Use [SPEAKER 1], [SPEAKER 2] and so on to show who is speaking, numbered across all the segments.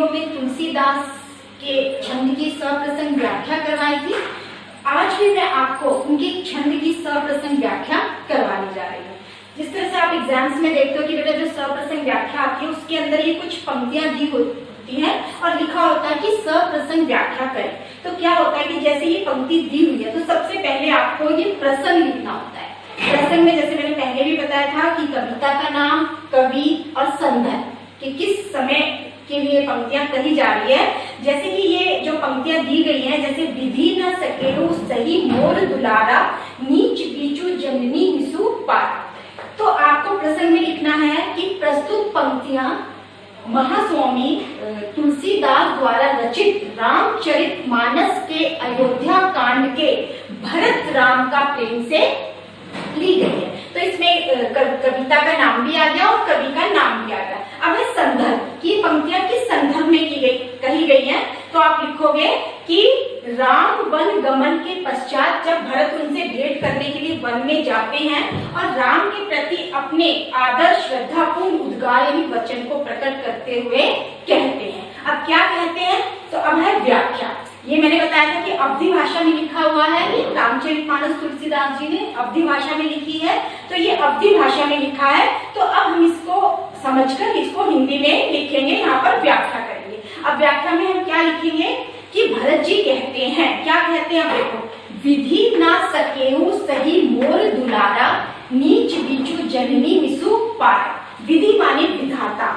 [SPEAKER 1] Video में तुलसीदास के छंद की सप्रसंग व्याख्या करवाई थी। आज भी मैं आपको उनके छंद की सप्रसंग व्याख्या करवाने जा रही हूँ। जिस तरह से आप एग्जाम्स में देखते हो कि बेटा जो सप्रसंग व्याख्या आती है उसके अंदर ये कुछ पंक्तियां दी होती हैं और लिखा होता है कि सप्रसंग व्याख्या करें। तो क्या होता है कि जैसे ये पंक्ति दी हुई है तो सबसे पहले आपको ये प्रसंग लिखना होता है। प्रसंग में जैसे मैंने पहले भी बताया था कि कविता का नाम, कवि और संदर्भ, कि किस समय के लिए पंक्तियां कही जा रही है। जैसे कि ये जो पंक्तियां दी गई हैं, जैसे विधि न सकेलु सही मोर दुलारा, नीच बीचू जननी मिसु पारा। तो आपको प्रसंग में लिखना है कि प्रस्तुत पंक्तियां महास्वामी तुलसीदास द्वारा रचित रामचरितमानस के अयोध्या कांड के भरत राम का प्रेम से ली गई है। तो इसमें कविता का नाम भी आ गया और कवि का नाम भी आ गया। अब है संदर्भ की पंक्तियां किस संदर्भ में कही गई हैं। तो आप लिखोगे कि राम वन गमन के पश्चात जब भरत उनसे भेंट करने के लिए वन में जाते हैं और राम के प्रति अपने आदर श्रद्धापूर्ण उद्गार यानी वचन को प्रकट करते हुए कहते हैं। अब क्या कहते हैं, तो अब है व्याख्या। ये मैंने बताया था कि अवधी भाषा में लिखा हुआ है। ये रामचरितमानस तुलसीदास जी ने अवधी भाषा में लिखी है, तो ये अवधी भाषा में लिखा है। तो अब हम इसको समझकर इसको हिंदी में लिखेंगे, यहाँ पर व्याख्या करेंगे। अब व्याख्या में हम क्या लिखेंगे कि भरत जी कहते हैं, क्या कहते हैं, अब देखो, विधि ना सकेहु सही मोर दुलारा, नीच बीचू जननी मिसु पारा। विधि माने विधाता,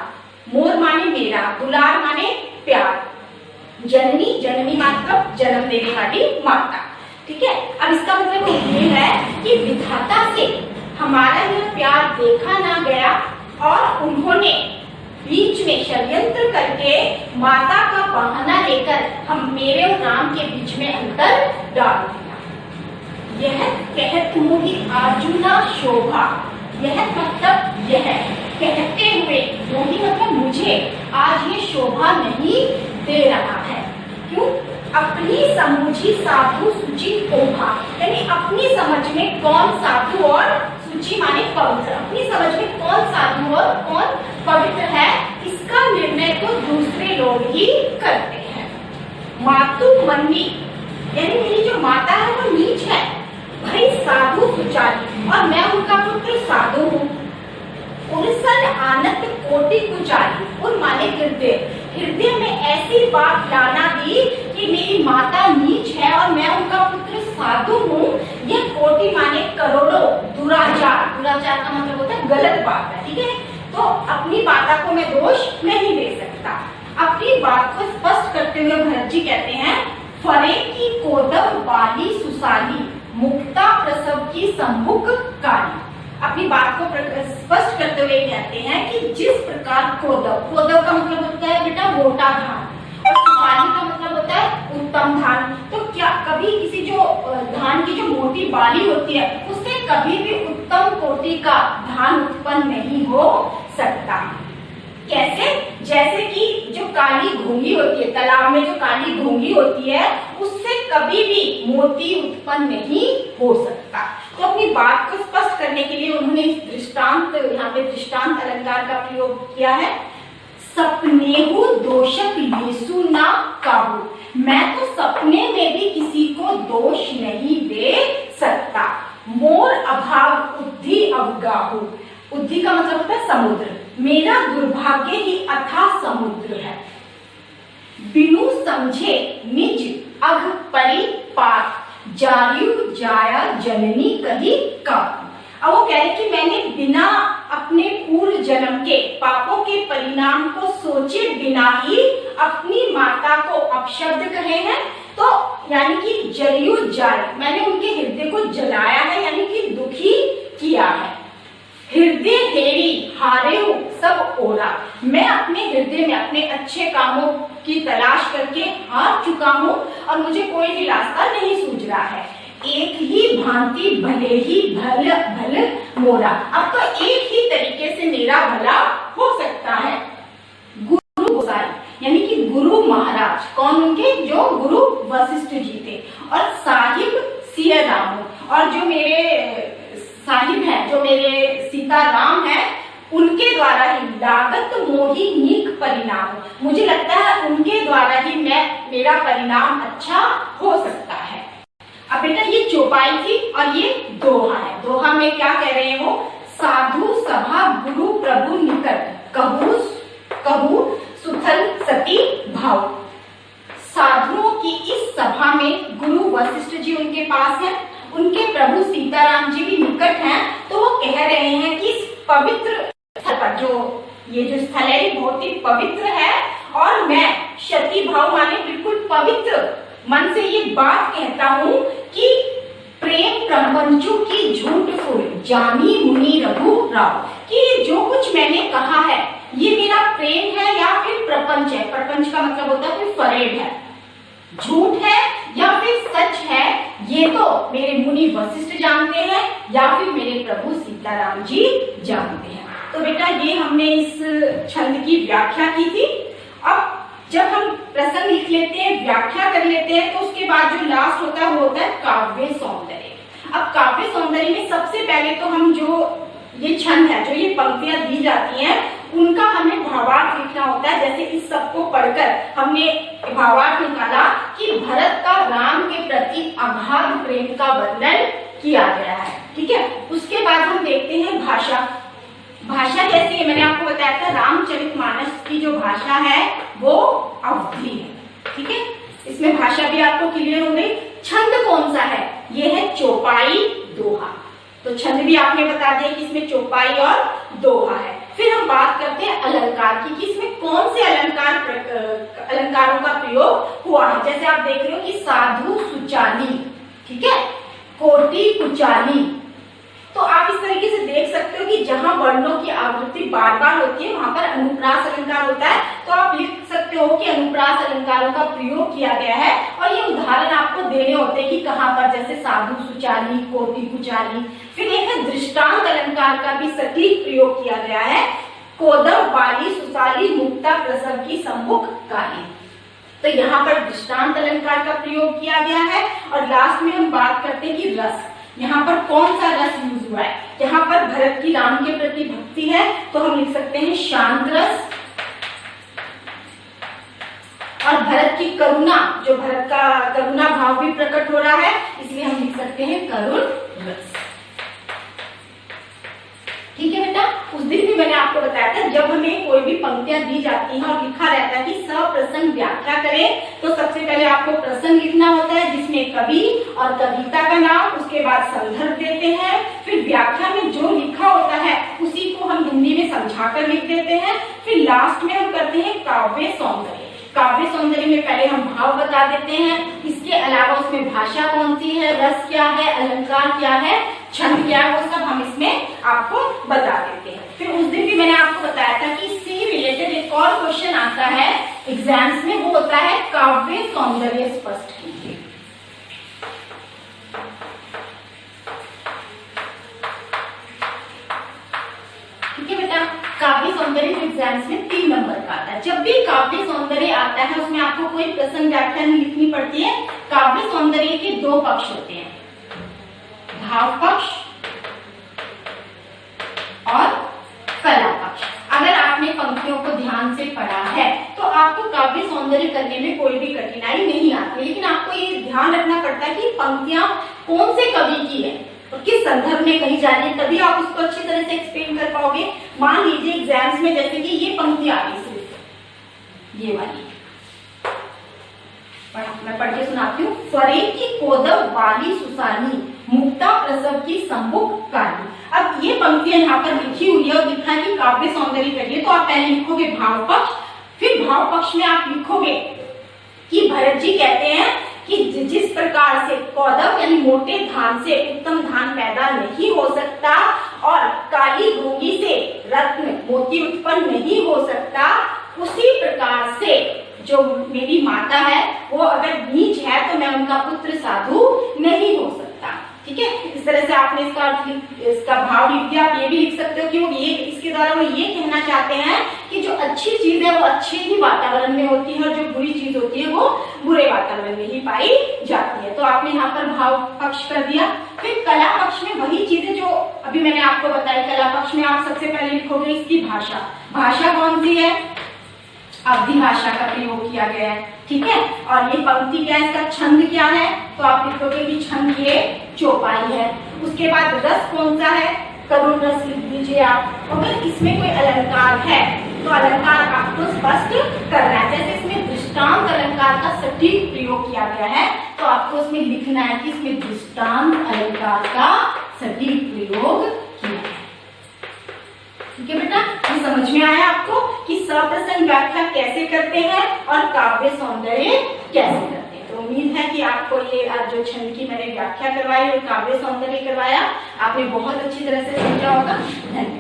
[SPEAKER 1] मोर माने मेरा, दुलार माने प्यार, जननी, जननी मतलब जन्म देने वाली माता। ठीक है, अब इसका मतलब ये है कि विधाता से हमारा यह प्यार देखा ना गया और उन्होंने बीच में षड्यंत्र करके माता का बहाना लेकर हम मेरे और राम के बीच में अंतर डाल दिया। यह कहत मोहि अर्जुना शोभा, यह मतलब यह कहते हुए, मोहि मतलब मुझे आज ये शोभा नहीं दे रहा है। क्यों? अपनी समझी साधु सूची ओभा, यानी अपनी समझ में कौन साधु और सूची माने पवित्र, अपनी समझ में कौन साधु और कौन पवित्र है इसका निर्णय तो दूसरे लोग ही करते हैं। मातु मन्नी, यानी मेरी जो माता है वो नीच है, भाई साधु सुचारी और मैं उनका पुत्र साधु हूँ। उनसन आनंद कोटि कुचारी, उन माने हृदय, हृदय में ऐसी बात लाना दी कि मेरी माता नीच है और मैं उनका पुत्र साधु हूँ। यह कोटि माने करोड़ों, दुराचार, दुराचार का मतलब होता है गलत बात है। ठीक है, तो अपनी माता को मैं दोष नहीं दे सकता। अपनी बात को स्पष्ट करते हुए भरत जी कहते हैं, फरे की कोदम बाली सुसाली, मुक्ता प्रसव की सम्मुख काली। अपनी बात को स्पष्ट करते हुए कहते हैं कि जिस प्रकार कोदव, कोदव का मतलब होता है बेटा मोटा धान और सुसाली का मतलब होता है उत्तम धान। तो क्या कभी किसी जो धान की जो मोटी बाली होती है उससे कभी भी उत्तम कोटि का धान उत्पन्न नहीं हो सकता। कैसे? जैसे कि जो काली घोंगी होती है, तालाब में जो काली घोंगी होती है उससे कभी भी मोती उत्पन्न नहीं हो सकता। तो अपनी बात को स्पष्ट करने के लिए उन्होंने इस दृष्टांत, यहाँ पे दृष्टांत अलंकार का प्रयोग किया है। सपनेहु दोषक येसु ना काहू, मैं तो सपने में भी किसी को दोष नहीं दे सकता। मोर अभाव उद्धि अवगाहु, उद्धि का मतलब होता है समुद्र, मेरा दुर्भाग्य ही अथाह समुद्र है। बिनु समझे निज अघ परिपात, जायु जाया जननी कही का। अब वो कह रहे कि मैंने बिना अपने पूर्व जन्म के पापों के परिणाम को सोचे बिना ही अपनी माता को अपशब्द कहे हैं। तो यानी कि जलयु जाय, मैंने उनके हृदय को जलाया है, यानी कि दुखी किया है। हृदय हेरी हारे हो सब ओरा, मैं अपने हृदय में अपने अच्छे कामों की तलाश करके हार चुका हूँ और मुझे कोई भी रास्ता नहीं सूझ रहा है। एक ही भांति भले ही भल भल मोरा, अब तो एक ही तरीके से मेरा भला हो सकता है। गुरु गोसाई यानी कि गुरु महाराज, कौन उनके? जो गुरु वशिष्ठ जी थे, और साहिब सिया राम, और जो मेरे साहिब हैं, जो मेरे सीता राम है, उनके द्वारा ही लागत मोही नीक परिणाम, मुझे लगता है उनके द्वारा ही मेरा परिणाम अच्छा हो सकता है। अब बेटा ये चौपाई थी और ये दोहा है। दोहा में क्या कह रहे हैं वो, साधु सभा गुरु प्रभु निकट कहू सुथल सती भाव। साधुओं की इस सभा में गुरु वशिष्ठ जी उनके पास हैं, उनके प्रभु सीताराम जी भी निकट हैं। तो वो कह रहे हैं कि इस पवित्र स्थल पर ये जो स्थल है बहुत ही पवित्र है और मैं सती भाव माने बिल्कुल पवित्र मन से ये बात कहता हूँ कि प्रेम प्रपंचों की झूठ फूल जानी मुनि रघु राव, कि जो कुछ मैंने कहा है ये मेरा प्रेम है या फिर प्रपंच है। प्रपंच का मतलब होता है कोई फरेब है, झूठ है या फिर सच है, ये तो मेरे मुनि वशिष्ठ जानते हैं या फिर मेरे प्रभु सीताराम जी जानते हैं। तो बेटा ये हमने इस छंद की व्याख्या की थी। अब जब हम प्रसंग लिख लेते हैं, व्याख्या कर लेते हैं, तो उसके बाद जो लास्ट होता है वो होता है काव्य सौंदर्य। अब काव्य सौंदर्य में सबसे पहले तो हम जो ये छंद है, जो ये पंक्तियां दी जाती हैं, उनका हमें भावार्थ लिखना होता है। जैसे इस सबको पढ़कर हमने भावार्थ निकाला कि भरत का राम के प्रति अगाध प्रेम का वर्णन किया गया है। ठीक है, उसके बाद हम देखते हैं भाषा। भाषा कैसी है, मैंने आपको बताया था रामचरितमानस की जो भाषा है वो अवधि है। ठीक है, इसमें भाषा भी आपको क्लियर हो गई। छंद कौन सा है, ये है चौपाई दोहा। तो छंद भी आपने बता दिया कि इसमें चौपाई और दोहा है। फिर हम बात करते हैं अलंकार की, कि इसमें कौन से अलंकारों का प्रयोग हुआ है। जैसे आप देख रहे हो कि साधु सुचाली, ठीक है, कोटि कुचाली। तो आप इस तरीके से देख सकते हो कि जहां वर्णों की आवृत्ति बार बार होती है वहां पर अनुप्रास अलंकार होता है। तो आप लिख सकते हो कि अनुप्रास अलंकारों का प्रयोग किया गया है और ये उदाहरण आपको देने होते हैं कि कहाँ पर, जैसे साधु सुचाली, कोटि कुचाली। फिर एक है दृष्टांत अलंकार का भी सटीक प्रयोग किया गया है, कोदम वाली सुशाली मुक्ता प्रसव की सम्मुख काली। तो यहाँ पर दृष्टांत अलंकार का प्रयोग किया गया है। और लास्ट में हम बात करते हैं कि रस, यहाँ पर कौन सा रस यूज हुआ है। यहाँ पर भरत की राम के प्रति भक्ति है तो हम लिख सकते हैं शांत रस, और भरत की करुणा, जो भरत का करुणा भाव भी प्रकट हो रहा है, इसलिए हम लिख सकते हैं करुण रस। ठीक है बेटा, उस दिन भी मैंने आपको बताया था जब हमें कोई भी पंक्तियां दी जाती हैं और लिखा रहता है कि सप्रसंग व्याख्या करें, तो सबसे पहले आपको प्रसंग लिखना होता है जिसमें कवि और कविता का नाम, उसके बाद संदर्भ देते हैं, फिर व्याख्या में जो लिखा होता है उसी को हम हिंदी में समझाकर लिख देते हैं, फिर लास्ट में हम करते हैं काव्य सौंदर्य। काव्य सौंदर्य में पहले हम भाव बता देते हैं, इसके अलावा उसमें भाषा कौन सी है, रस क्या है, अलंकार क्या है, छंद क्या है, वो सब हम इसमें आपको बता देते हैं। फिर उस दिन भी मैंने आपको बताया था कि इससे रिलेटेड एक और क्वेश्चन आता है एग्जाम्स में, वो होता है काव्य सौंदर्य स्पष्ट कीजिए। ठीक है बेटा, काव्य सौंदर्य एग्जाम्स में 3 नंबर का आता है। जब भी काव्य सौंदर्य आता है उसमें आपको कोई प्रसंग व्याख्या नहीं लिखनी पड़ती है। काव्य सौंदर्य के 2 पक्ष होते हैं, भाव पक्ष और कला पक्ष। अगर आपने पंक्तियों को ध्यान से पढ़ा है तो आपको काव्य सौंदर्य करने में कोई भी कठिनाई नहीं आती, लेकिन आपको ये ध्यान रखना पड़ता है कि पंक्तियां कौन से कवि की है और किस संदर्भ में कही जा रही है, तभी आप उसको अच्छी तरह से एक्सप्लेन कर पाओगे। मान लीजिए एग्जाम्स में जैसे कि ये पंक्ति आ रही, सिर्फ ये वाली, मैं पढ़ के सुनाती हूँ। फरे की कोदम वाली सुसानी मुक्ता प्रसव की सम्मुख काली। अब ये पंक्तियां यहाँ पर लिखी हुई है और लिखा है कि काव्य सौंदर्य करिए, तो आप पहले लिखोगे भाव पक्ष, फिर भाव पक्ष में आप लिखोगे कि भरत जी कहते हैं कि जिस प्रकार से कौदम यानी मोटे धान से उत्तम धान पैदा नहीं हो सकता और काली भूमि से रत्न मोती उत्पन्न नहीं हो सकता, उसी प्रकार से जो मेरी माता है वो अगर नीच है तो मैं उनका पुत्र साधु नहीं हो सकता। ठीक है, इस तरह से आपने इसका भाव लिख दिया। आप ये भी लिख सकते हो कि वो ये इसके द्वारा वो ये कहना चाहते हैं कि जो अच्छी चीज है वो अच्छे ही वातावरण में होती है और जो बुरी चीज होती है वो बुरे वातावरण में ही पाई जाती है। तो तो आपने यहाँ पर भाव पक्ष कर दिया। फिर कला पक्ष में वही चीजें जो अभी मैंने आपको बताई। कला पक्ष में आप सबसे पहले लिखोगे इसकी भाषा। भाषा कौन सी है? अवधि भाषा का प्रयोग किया गया है, ठीक है। और ये पंक्ति क्या है, इसका छंद क्या है, तो आप लिखोगे कि छंद ये चौपाई है। उसके बाद रस कौन सा है, करुण रस लिख दीजिए आप। अगर इसमें कोई अलंकार है तो अलंकार आपको स्पष्ट करना है। जैसे इसमें दृष्टांत अलंकार का सटीक प्रयोग किया गया है तो आपको उसमें लिखना है कि इसमें दृष्टांत अलंकार का सटीक प्रयोग किया है। ठीक है बेटा, ये समझ में आया आपको कि सप्रसंग व्याख्या कैसे करते हैं और काव्य सौंदर्य कैसे करते हैं। तो उम्मीद है कि आपको ये जो छंद की मैंने व्याख्या करवाई और काव्य सौंदर्य करवाया आपने बहुत अच्छी तरह से समझा होगा। धन्यवाद।